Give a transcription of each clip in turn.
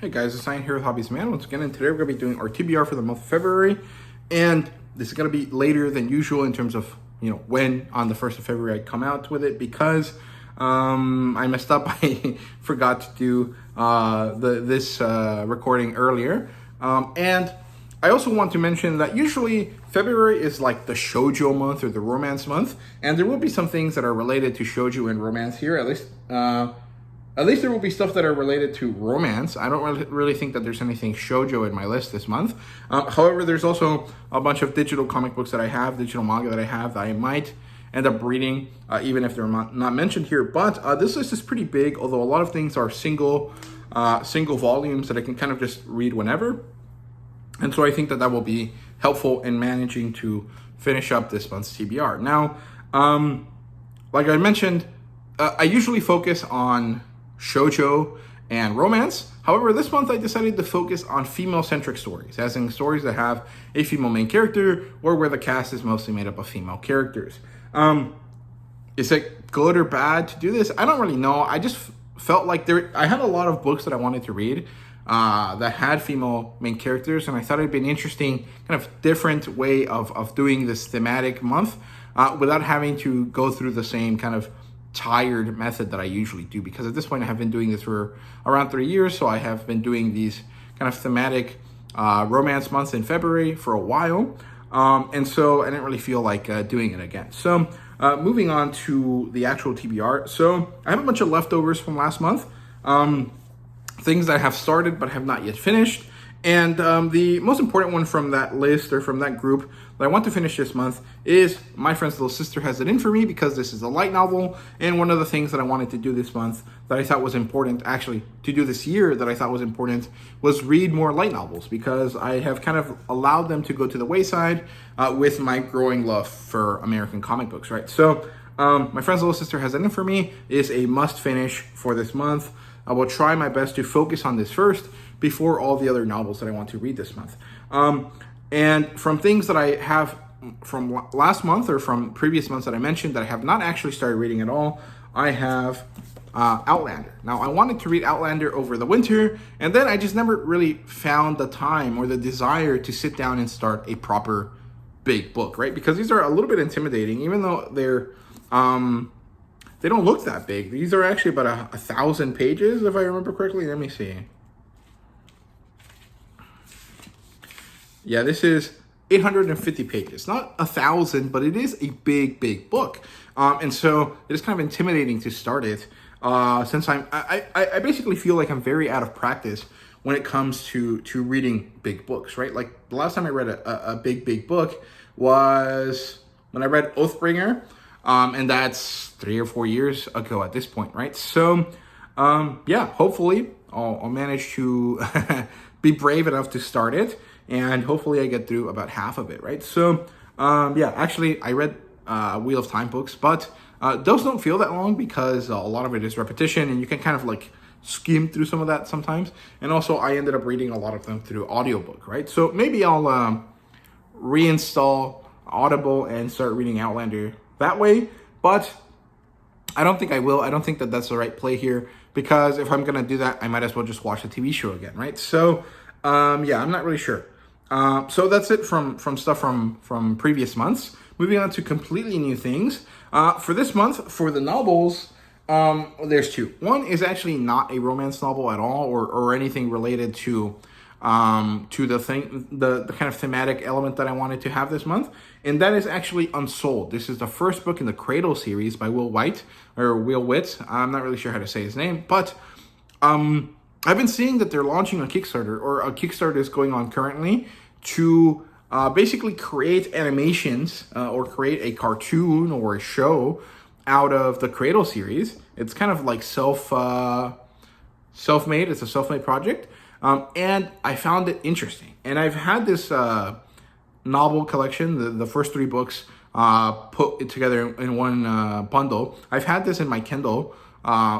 Hey guys, it's Ryan here with HobbiesofaMan once again, and today we're going to be doing our TBR for the month of February, and this is going to be later than usual in terms of, when on the 1st of February I come out with it, because I messed up. I forgot to do this recording earlier, and I also want to mention that usually February is like the shoujo month or the romance month, and there will be some things that are related to shoujo and romance here, at least there will be stuff that are related to romance. I don't really think that there's anything shoujo in my list this month. However, there's also a bunch of digital comic books that I have, digital manga that I have that I might end up reading, even if they're not mentioned here. But this list is pretty big, although a lot of things are single volumes that I can kind of just read whenever. And so I think that will be helpful in managing to finish up this month's TBR. Now, like I mentioned, I usually focus on shoujo and romance. However, this month I decided to focus on female-centric stories, as in stories that have a female main character or where the cast is mostly made up of female characters. Is it good or bad to do this? I don't really know. I just felt like I had a lot of books that I wanted to read that had female main characters, and I thought it'd be an interesting kind of different way of doing this thematic month without having to go through the same kind of tired method that I usually do, because at this point I have been doing this for around 3 years, so I have been doing these kind of thematic romance months in February for a while, and so I didn't really feel like doing it again. So moving on to the actual TBR. So I have a bunch of leftovers from last month, things that I have started but have not yet finished. And the most important one from that list, or from that group, that I want to finish this month is My Friend's Little Sister Has It In For Me, because this is a light novel, and one of the things that I wanted to do this month that I thought was important, actually to do this year that I thought was important, was read more light novels, because I have kind of allowed them to go to the wayside with my growing love for American comic books, right? So My Friend's Little Sister Has It In For Me is a must finish for this month. I will try my best to focus on this first before all the other novels that I want to read this month. And from things that I have from last month or from previous months that I mentioned that I have not actually started reading at all, I have Outlander. Now, I wanted to read Outlander over the winter, and then I just never really found the time or the desire to sit down and start a proper big book, right? Because these are a little bit intimidating, even though they don't look that big. These are actually about 1,000 pages, if I remember correctly. Let me see. Yeah, this is 850 pages. Not 1,000, but it is a big book. And so it is kind of intimidating to start it, since I basically feel like I'm very out of practice when it comes to reading big books, right? Like the last time I read a big book was when I read Oathbringer, and that's 3 or 4 years ago at this point, right? So, yeah, hopefully I'll manage to be brave enough to start it, and hopefully I get through about half of it, right? So, yeah, actually I read Wheel of Time books, but those don't feel that long because a lot of it is repetition, and you can kind of like skim through some of that sometimes. And also I ended up reading a lot of them through audiobook, right? So maybe I'll reinstall Audible and start reading Outlander that way, but I don't think I will. I don't think that that's the right play here, because if I'm gonna do that, I might as well just watch the TV show again, right? So, yeah, I'm not really sure. So that's it from stuff from previous months. Moving on to completely new things. For this month, for the novels, there's two. One is actually not a romance novel at all, or anything related to the kind of thematic element that I wanted to have this month, and that is actually Unsold. This is the first book in the Cradle series by Will Witt. I'm not really sure how to say his name, but I've been seeing that they're launching a Kickstarter, or a Kickstarter is going on currently, to basically create animations or create a cartoon or a show out of the Cradle series. It's kind of like self-made. It's a self-made project. And I found it interesting. And I've had this novel collection, the first 3 books put together in one bundle. I've had this in my Kindle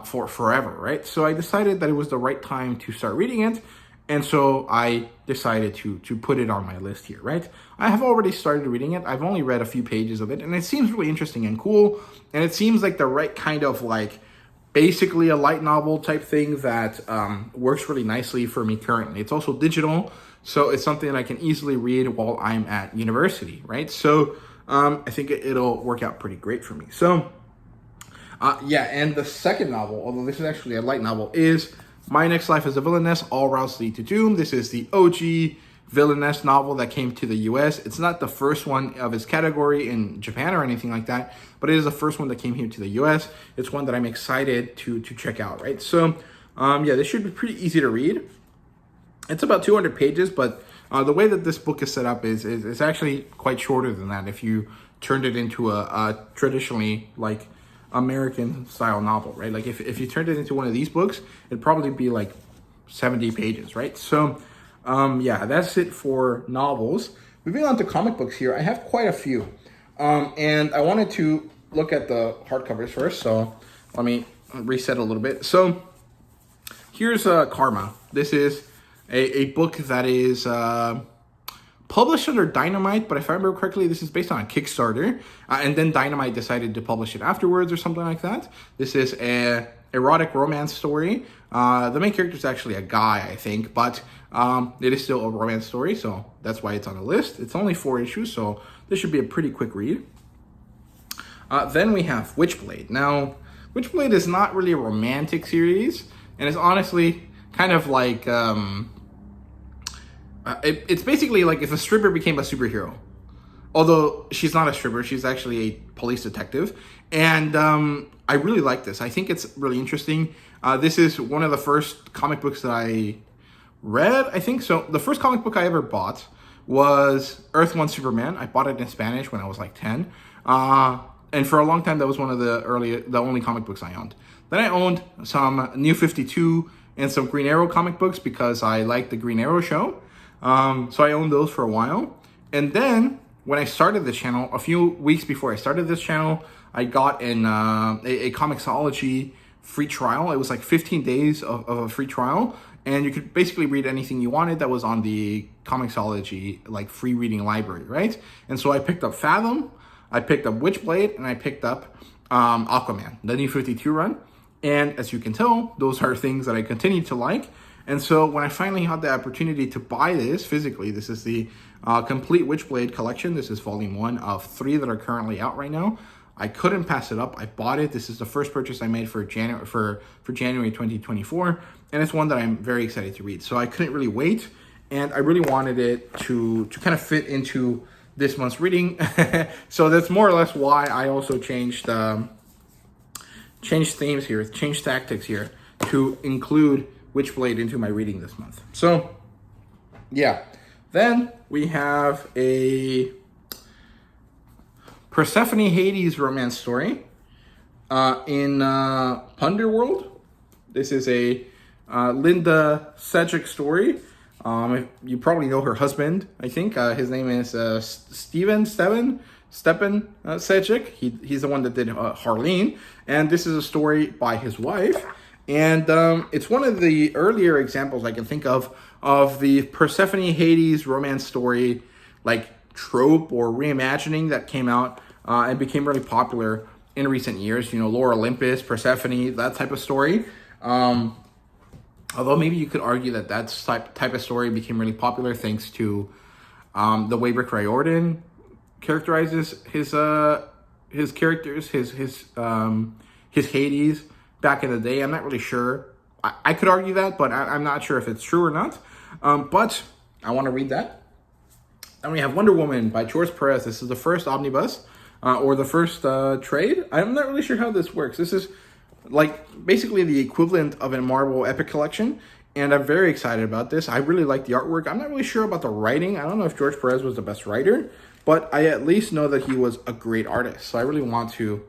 for forever, right? So I decided that it was the right time to start reading it. And so I decided to put it on my list here, right? I have already started reading it. I've only read a few pages of it, and it seems really interesting and cool. And it seems like the right kind of like basically a light novel type thing that works really nicely for me currently. It's also digital, so it's something that I can easily read while I'm at university, right? So I think it'll work out pretty great for me. So yeah, and the second novel, although this is actually a light novel, is My Next Life as a Villainess, All Routes Lead to Doom. This is the OG villainess novel that came to the US. It's not the first one of its category in Japan or anything like that, but it is the first one that came here to the US. It's one that I'm excited to check out, right? So yeah, this should be pretty easy to read. It's about 200 pages, but the way that this book is set up is actually quite shorter than that if you turned it into a traditionally like American style novel, right? Like if you turned it into one of these books, it'd probably be like 70 pages, right? So yeah, that's it for novels. Moving on to comic books here, I have quite a few. And I wanted to look at the hardcovers first, so let me reset a little bit. So here's Karma. This is a book that is published under Dynamite, but if I remember correctly, this is based on a Kickstarter, and then Dynamite decided to publish it afterwards or something like that. This is a erotic romance story. The main character is actually a guy, I think, but it is still a romance story, so that's why it's on the list. It's only 4 issues, so this should be a pretty quick read. Then we have Witchblade. Now, Witchblade is not really a romantic series, and it's honestly kind of like it's basically like if a stripper became a superhero. Although she's not a stripper, she's actually a police detective. And I really like this. I think it's really interesting. This is one of the first comic books that I read, I think. So the first comic book I ever bought was Earth 1 Superman. I bought it in Spanish when I was like 10. And for a long time, that was one of the only comic books I owned. Then I owned some New 52 and some Green Arrow comic books because I liked the Green Arrow show. So I owned those for a while. And then when I started this channel, a few weeks before I started this channel, I got a Comixology free trial. It was like 15 days of a free trial. And you could basically read anything you wanted that was on the Comixology like free reading library, right? And so I picked up Fathom, I picked up Witchblade, and I picked up Aquaman, the New 52 run. And as you can tell, those are things that I continue to like. And so when I finally had the opportunity to buy this physically, this is the complete Witchblade collection. This is volume 1 of 3 that are currently out right now. I couldn't pass it up. I bought it. This is the first purchase I made for January 2024, and it's one that I'm very excited to read. So I couldn't really wait, and I really wanted it to kind of fit into this month's reading. So that's more or less why I also changed themes here, changed tactics here to include Witchblade into my reading this month. So yeah, then we have a Persephone Hades romance story in Punderworld. This is a Linda Sedgwick story. You probably know her husband, I think. His name is Stepan Sedgwick. He's the one that did Harleen. And this is a story by his wife. And it's one of the earlier examples I can think of the Persephone Hades romance story, like trope or reimagining that came out and became really popular in recent years. You know, Lore Olympus, Persephone, that type of story. Although maybe you could argue that type of story became really popular thanks to the way Rick Riordan characterizes his characters, his Hades back in the day. I'm not really sure. I could argue that, but I'm not sure if it's true or not. But I want to read that. And we have Wonder Woman by George Perez. This is the first omnibus or the first trade. I'm not really sure how this works. This is like basically the equivalent of a Marvel Epic Collection, and I'm very excited about this. I really like the artwork. I'm not really sure about the writing. I don't know if George Perez was the best writer, but I at least know that he was a great artist. So I really want to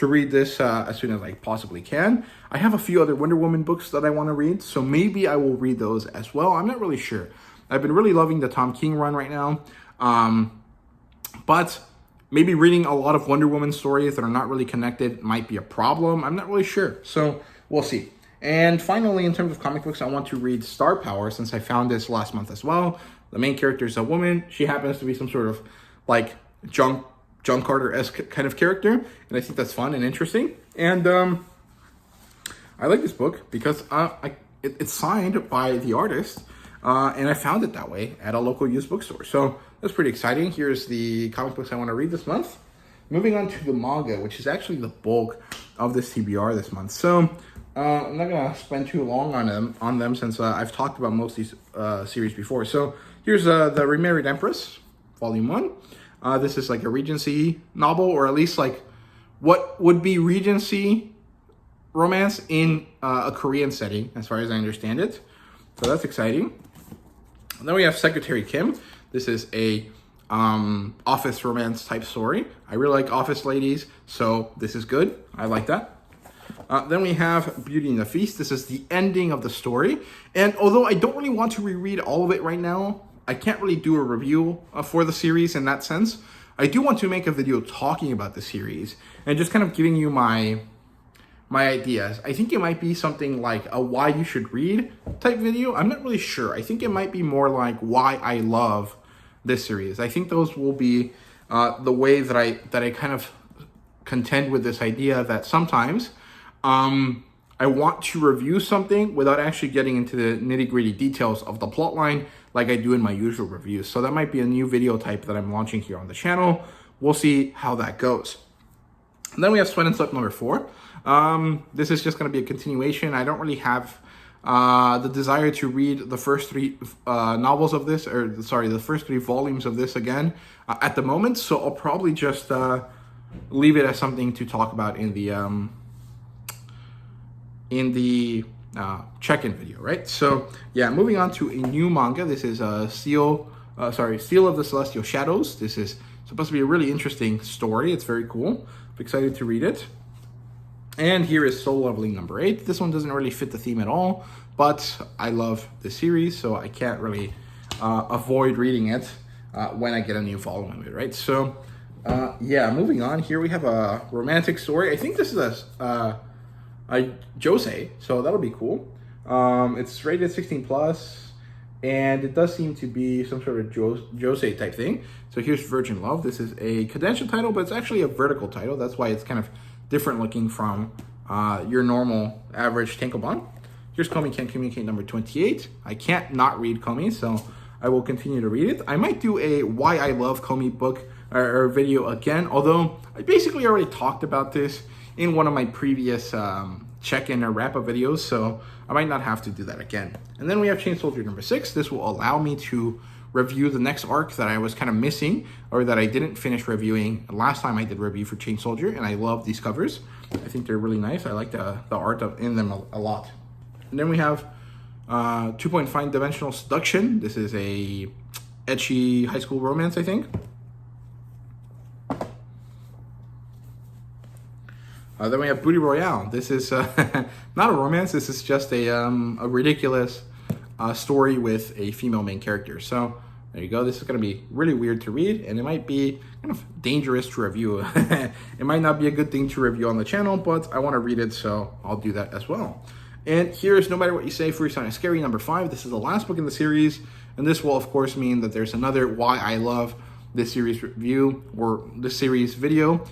read this as soon as I possibly can. I have a few other Wonder Woman books that I want to read, so maybe I will read those as well. I'm not really sure. I've been really loving the Tom King run right now, but maybe reading a lot of Wonder Woman stories that are not really connected might be a problem. I'm not really sure, so we'll see. And finally, in terms of comic books, I want to read Star Power, since I found this last month as well. The main character is a woman. She happens to be some sort of like John Carter-esque kind of character, and I think that's fun and interesting. And I like this book because it's signed by the artist, and I found it that way at a local used bookstore. So that's pretty exciting. Here's the comic books I want to read this month. Moving on to the manga, which is actually the bulk of this TBR this month. So I'm not going to spend too long on them since I've talked about most of these series before. So here's The Remarried Empress, Volume 1. This is like a Regency novel, or at least like what would be Regency romance in a Korean setting, as far as I understand it. So that's exciting. And then we have Secretary Kim. This is a office romance type story. I really like office ladies, so this is good. I like that. Then we have Beauty and the Feast. This is the ending of the story. And although I don't really want to reread all of it right now, I can't really do a review for the series in that sense. I do want to make a video talking about the series and just kind of giving you my ideas. I think it might be something like a why you should read type video. I'm not really sure. I think it might be more like why I love this series. I think those will be the way that I kind of contend with this idea that sometimes I want to review something without actually getting into the nitty-gritty details of the plot line like I do in my usual reviews. So that might be a new video type that I'm launching here on the channel. We'll see how that goes. And then we have Sweat and Slip number 4. This is just going to be a continuation. I don't really have the desire to read the first 3 novels of this, or sorry, the first 3 volumes of this again at the moment. So I'll probably just leave it as something to talk about in the check-in video, right? So yeah, moving on to a new manga. This is Seal of the Celestial Shadows. This is supposed to be a really interesting story. It's very cool. I'm excited to read it. And here is Soul Leveling number 8. This one doesn't really fit the theme at all, but I love the series, so I can't really avoid reading it when I get a new volume of it, right? So yeah, moving on. Here we have a romantic story. I think this is a josei, so that'll be cool. It's rated 16 plus, and it does seem to be some sort of josei type thing. So here's Virgin Love. This is a Kodansha title, but it's actually a vertical title. That's why it's kind of different looking from your normal average tankobon. Here's Komi Can't Communicate number 28. I can't not read Komi, so I will continue to read it. I might do a Why I Love Komi book or video again, although I basically already talked about this in one of my previous check-in or wrap-up videos, so I might not have to do that again. And then we have Chain Soldier number 6. This will allow me to review the next arc that I was kind of missing, or that I didn't finish reviewing last time I did review for Chain Soldier, and I love these covers. I think they're really nice. I like the art in them a lot. And then we have 2.5 Dimensional Seduction. This is a ecchi high school romance, I think. Then we have Booty Royale. This is not a romance. This is just a ridiculous story with a female main character. So there you go. This is going to be really weird to read, and it might be kind of dangerous to review. It might not be a good thing to review on the channel, but I want to read it, so I'll do that as well. And here's No Matter What You Say, Free Sound Scary number 5. This is the last book in the series, and this will, of course, mean that there's another Why I Love this series review, or this series video,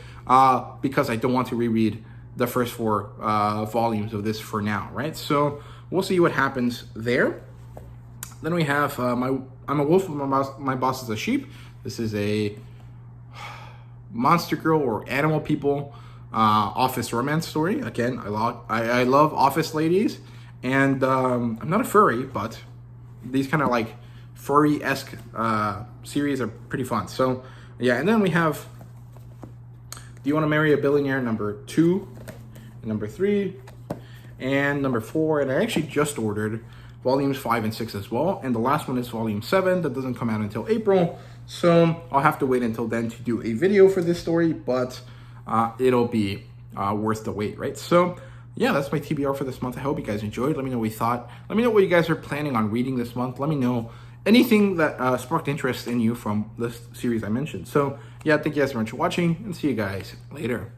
because I don't want to reread the first 4 volumes of this for now, right? So we'll see what happens there. Then we have I'm a Wolf, my boss is a Sheep. This is a monster girl or animal people office romance story. Again, I love office ladies, and I'm not a furry, but these kind of like furry-esque series are pretty fun. So yeah, and then we have Do You Want to Marry a Billionaire number 2, number 3, and number 4, and I actually just ordered volumes 5 and 6 as well, and the last one is volume 7 that doesn't come out until April, so I'll have to wait until then to do a video for this story, but it'll be worth the wait, right? So yeah, that's my TBR for this month. I hope you guys enjoyed. Let me know what you thought. Let me know what you guys are planning on reading this month. Let me know anything that sparked interest in you from this series I mentioned. So yeah, thank you guys very much for watching, and see you guys later.